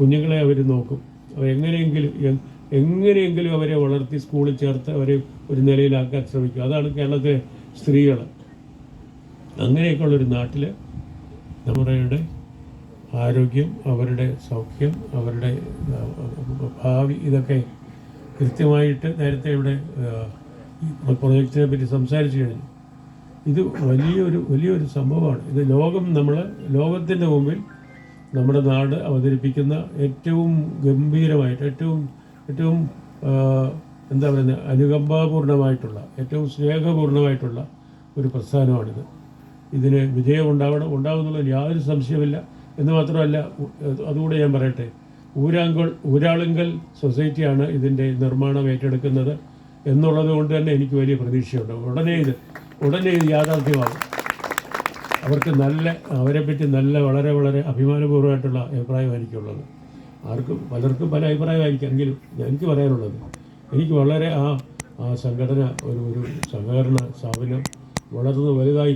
കുഞ്ഞുങ്ങളെ അവർ നോക്കും. എങ്ങനെയെങ്കിലും അവരെ വളർത്തി സ്കൂളിൽ ചേർത്ത് അവരെ ഒരു നിലയിലാക്കാൻ ശ്രമിക്കും. അതാണ് കേരളത്തിലെ സ്ത്രീകൾ. അങ്ങനെയൊക്കെയുള്ളൊരു നാട്ടിൽ നമ്മുടെ ആരോഗ്യം, അവരുടെ സൗഖ്യം, അവരുടെ ഭാവി, ഇതൊക്കെ കൃത്യമായിട്ട് നേരത്തെ ഇവിടെ ഈ പ്രൊജക്റ്റിനെ പറ്റി സംസാരിച്ചു കഴിഞ്ഞു. ഇത് വലിയൊരു സംഭവമാണ്. ഇത് ലോകത്തിൻ്റെ മുമ്പിൽ നമ്മുടെ നാട് അവതരിപ്പിക്കുന്ന ഏറ്റവും ഗംഭീരമായിട്ട്, ഏറ്റവും എന്താ പറയുന്നത്, അനുകമ്പാപൂർണമായിട്ടുള്ള, ഏറ്റവും സ്നേഹപൂർണമായിട്ടുള്ള ഒരു പ്രസ്ഥാനമാണിത്. ഇതിന് വിജയം ഉണ്ടാവുന്നുള്ളതിൽ യാതൊരു സംശയമില്ല. എന്ന് മാത്രമല്ല, അതുകൂടെ ഞാൻ പറയട്ടെ, ഊരാളുങ്കൽ സൊസൈറ്റിയാണ് ഇതിൻ്റെ നിർമ്മാണം ഏറ്റെടുക്കുന്നത് എന്നുള്ളത് കൊണ്ട് തന്നെ എനിക്ക് വലിയ പ്രതീക്ഷയുണ്ട്. ഉടനെ ഇത് യാഥാർത്ഥ്യമാകും. അവരെപ്പറ്റി വളരെ വളരെ അഭിമാനപൂർവ്വമായിട്ടുള്ള അഭിപ്രായം എനിക്കുള്ളത്. പലർക്കും പല അഭിപ്രായമായിരിക്കും. എങ്കിലും എനിക്ക് പറയാനുള്ളത്, എനിക്ക് വളരെ ആ സംഘടന, ഒരു സഹകരണ സ്ഥാപനം വളർന്നു വലുതായി